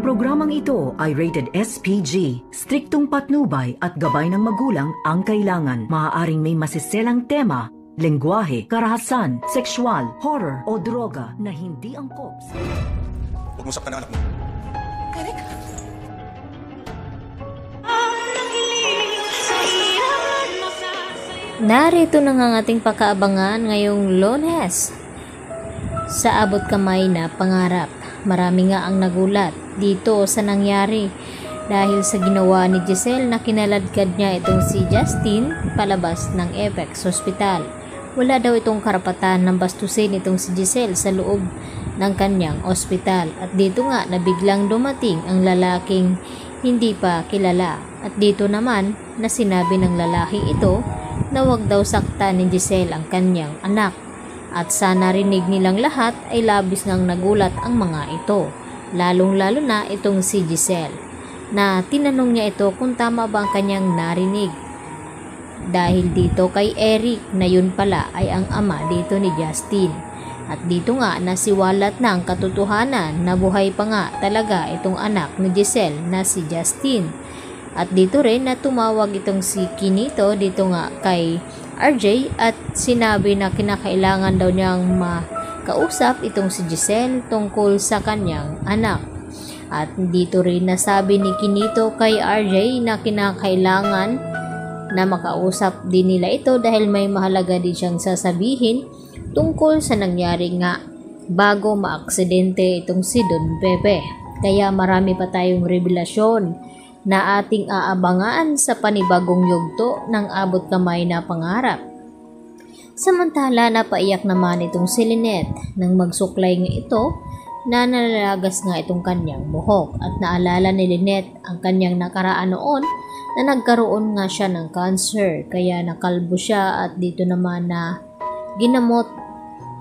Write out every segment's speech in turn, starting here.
Ang programang ito ay rated SPG. Striktong patnubay at gabay ng magulang ang kailangan. Maaaring may masiselang tema, lengguwahe, karahasan, sexual, horror o droga na hindi angkop sa... Huwag mo saktan ang anak mo. Eric? Narito na nga ang ating pakaabangan ngayong Lunes. Sa abot kamay na pangarap, marami nga ang nagulat dito sa nangyari dahil sa ginawa ni Giselle na kinaladkad niya itong si Justin palabas ng Apex Hospital. Wala daw itong karapatan ng bastusin itong si Giselle sa loob ng kanyang ospital at dito nga na biglang dumating ang lalaking hindi pa kilala at dito naman na sinabi ng lalaki ito na wag daw saktan ni Giselle ang kanyang anak. At sa narinig nilang lahat ay labis ngang nagulat ang mga ito, lalong-lalo na itong si Giselle, na tinanong niya ito kung tama ba ang kanyang narinig. Dahil dito kay Eric na yun pala ay ang ama dito ni Justin. At dito nga nasiwalat na ang katotohanan na buhay pa nga talaga itong anak ni Giselle na si Justin. At dito rin na tumawag itong si Kinito dito nga kay RJ at sinabi na kinakailangan daw niyang makausap itong si Giselle tungkol sa kanyang anak. At dito rin nasabi ni Kinito kay RJ na kinakailangan na makausap din nila ito dahil may mahalaga din siyang sasabihin tungkol sa nangyari nga bago maaksidente itong si Don Pepe. Kaya marami pa tayong revelasyon na ating aabangan sa panibagong yugto ng abot kamay na pangarap. Samantala napaiyak naman itong si Lynette nang magsuklay nga ito na nalalagas nga itong kanyang buhok at naalala ni Lynette ang kanyang nakaraan noon na nagkaroon nga siya ng cancer kaya nakalbo siya at dito naman na ginamot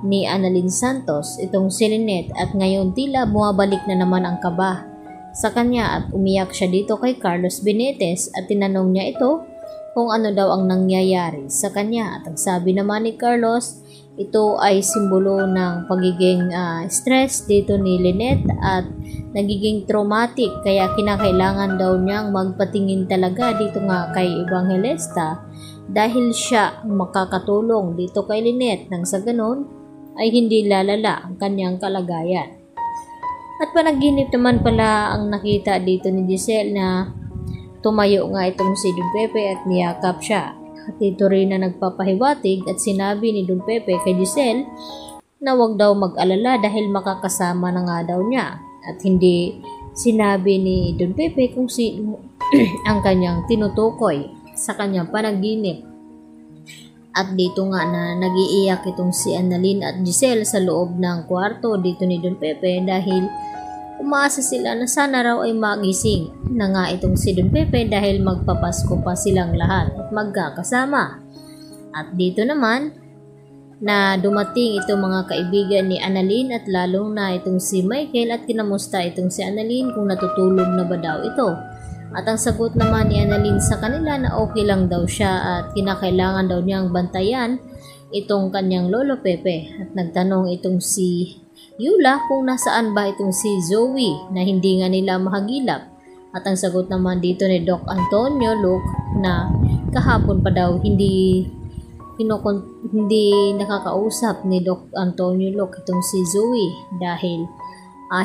ni Annalyn Santos itong si Lynette at ngayon tila bumabalik na naman ang kaba sa kanya at umiyak siya dito kay Carlos Benitez at tinanong niya ito kung ano daw ang nangyayari sa kanya at ang sabi naman ni Carlos ito ay simbolo ng pagiging stress dito ni Lynette at nagiging traumatic kaya kinakailangan daw niyang magpatingin talaga dito nga kay Evangelista dahil siya ang makakatulong dito kay Lynette nang sa ganun ay hindi lalala ang kanyang kalagayan. At panaginip naman pala ang nakita dito ni Giselle na tumayo nga itong si Don Pepe at niyakap siya. At ito rin na nagpapahiwatig at sinabi ni Don Pepe kay Giselle na wag daw mag-alala dahil makakasama na nga daw niya. At hindi sinabi ni Don Pepe kung sino ang kanyang tinutukoy sa kanyang panaginip. At dito nga na nag-iiyak itong si Annalyn at Giselle sa loob ng kwarto dito ni Don Pepe dahil umaasa sila na sana raw ay magising na nga itong si Don Pepe dahil magpapasko pa silang lahat at magkakasama. At dito naman na dumating itong mga kaibigan ni Annalyn at lalong na itong si Michael at kinamusta itong si Annalyn kung natutulog na ba daw ito. At ang sagot naman ni Annalyn sa kanila na okay lang daw siya at kinakailangan daw niyang bantayan itong kanyang lolo Pepe. At nagtanong itong si Yula kung nasaan ba itong si Zoe na hindi nga nila mahagilap. At ang sagot naman dito ni Doc Antonio Luke na kahapon pa daw hindi nakakausap ni Doc Antonio Luke itong si Zoe dahil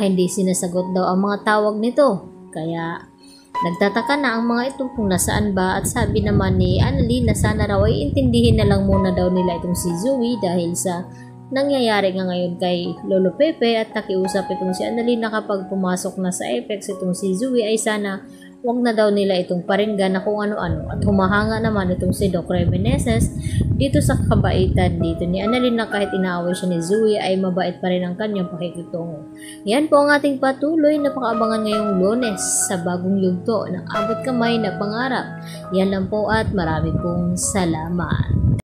hindi sinasagot daw ang mga tawag nito. Kaya nagtataka na ang mga ito kung nasaan ba at sabi naman ni Annalyn na sana raw ay intindihin na lang muna daw nila itong si Zoe dahil sa nangyayari nga ngayon kay Lolo Pepe at nakiusap itong si Annalyn na kapag pumasok na sa Apex itong si Zoe ay sana wag na daw nila itong paringgan na kung ano-ano at humahanga naman itong si Doc Rey Meneses dito sa kabaitan dito ni Annalyn na kahit inaaway siya ni Zoe ay mabait pa rin ang kanyang pakikitungo. Yan po ang ating patuloy na pakaabangan ngayong Lunes sa bagong yugto ng abot kamay na pangarap. Yan lang po at marami pong salamat.